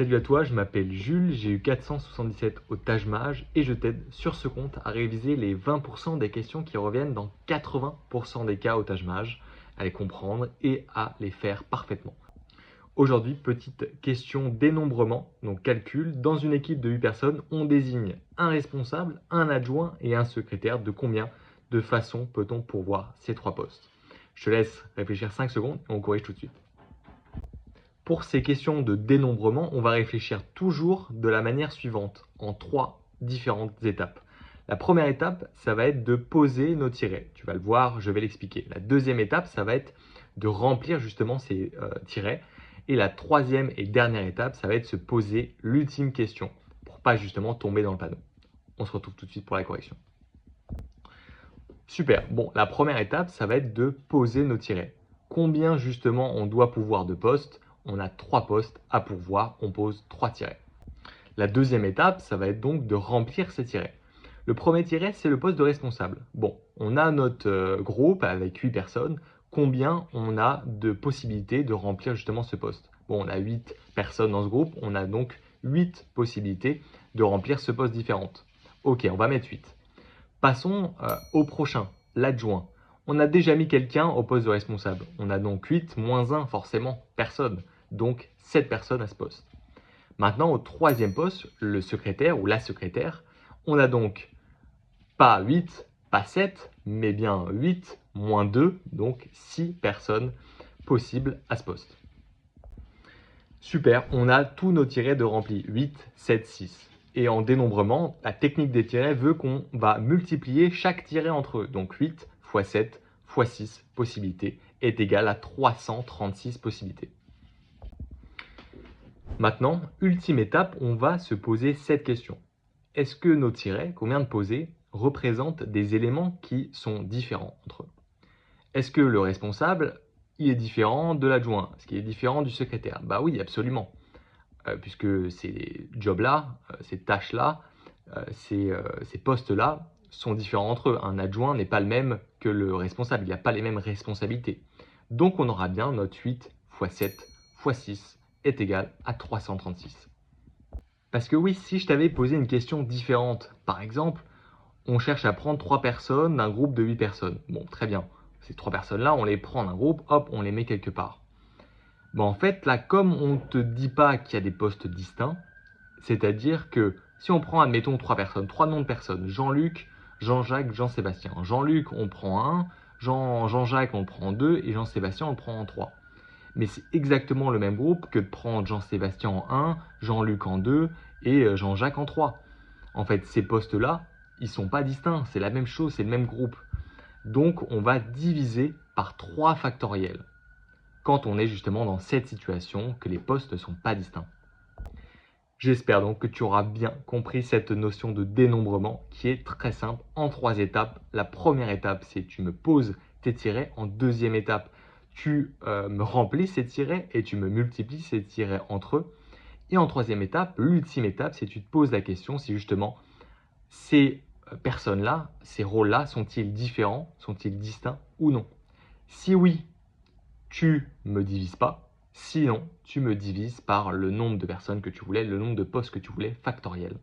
Salut à toi, je m'appelle Jules, j'ai eu 477 au Taj Mahal et je t'aide sur ce compte à réviser les 20% des questions qui reviennent dans 80% des cas au Taj Mahal, à les comprendre et à les faire parfaitement. Aujourd'hui, petite question dénombrement, donc calcul. Dans une équipe de 8 personnes, on désigne un responsable, un adjoint et un secrétaire. De combien de façons peut-on pourvoir ces 3 postes? Je te laisse réfléchir 5 secondes et on corrige tout de suite. Pour ces questions de dénombrement, on va réfléchir toujours de la manière suivante, en 3 différentes étapes. La première étape, ça va être de poser nos tirets. Tu vas le voir, je vais l'expliquer. La deuxième étape, ça va être de remplir justement ces tirets. Et la troisième et dernière étape, ça va être de se poser l'ultime question pour pas justement tomber dans le panneau. On se retrouve tout de suite pour la correction. Super. Bon, la première étape, ça va être de poser nos tirets. Combien justement on doit pourvoir de postes? On a 3 postes à pourvoir, on pose 3 tirets. La deuxième étape, ça va être donc de remplir ces tirets. Le premier tiret, c'est le poste de responsable. Bon, on a notre groupe avec 8 personnes. Combien on a de possibilités de remplir justement ce poste? Bon, on a 8 personnes dans ce groupe, on a donc 8 possibilités de remplir ce poste différentes. Ok, on va mettre 8. Passons au prochain, l'adjoint. On a déjà mis quelqu'un au poste de responsable. On a donc 8 moins 1, forcément, personne. Donc 7 personnes à ce poste. Maintenant, au troisième poste, le secrétaire ou la secrétaire, on a donc pas 8, pas 7, mais bien 8 moins 2, donc 6 personnes possibles à ce poste. Super, on a tous nos tirets de remplis, 8, 7, 6. Et en dénombrement, la technique des tirets veut qu'on va multiplier chaque tiret entre eux. Donc 8 fois 7 fois 6 possibilités est égal à 336 possibilités. Maintenant, ultime étape, on va se poser cette question. Est-ce que nos tirets qu'on vient de poser représentent des éléments qui sont différents entre eux? Est-ce que le responsable, il est différent de l'adjoint? Est-ce qu'il est différent du secrétaire? Bah oui, absolument. Puisque ces jobs-là, ces tâches-là, ces postes-là sont différents entre eux. Un adjoint n'est pas le même que le responsable, il n'a pas les mêmes responsabilités. Donc on aura bien notre 8 fois 7 fois 6 est égal à 336. Parce que oui, si je t'avais posé une question différente, par exemple, on cherche à prendre 3 personnes d'un groupe de 8 personnes. Bon, très bien. Ces 3 personnes-là, on les prend d'un groupe, hop, on les met quelque part. Bon, en fait, là, comme on ne te dit pas qu'il y a des postes distincts, c'est-à-dire que si on prend, admettons, 3 personnes, 3 noms de personnes, Jean-Luc, Jean-Jacques, Jean-Sébastien. Jean-Luc, on prend un, Jean-Jacques, on prend 2, et Jean-Sébastien, on prend en 3. Mais c'est exactement le même groupe que de prendre Jean-Sébastien en 1, Jean-Luc en 2 et Jean-Jacques en 3. En fait, ces postes-là, ils ne sont pas distincts, c'est la même chose, c'est le même groupe. Donc, on va diviser par 3 factoriels quand on est justement dans cette situation que les postes ne sont pas distincts. J'espère donc que tu auras bien compris cette notion de dénombrement qui est très simple en 3 étapes. La première étape, c'est tu me poses tes tirets. En deuxième étape, tu me remplis ces tirets et tu me multiplies ces tirets entre eux. Et en troisième étape, l'ultime étape, c'est tu te poses la question si justement ces personnes-là, ces rôles-là, sont-ils différents, sont-ils distincts ou non? Si oui, tu me divises pas. Sinon, tu me divises par le nombre de personnes que tu voulais, le nombre de postes que tu voulais, factoriel.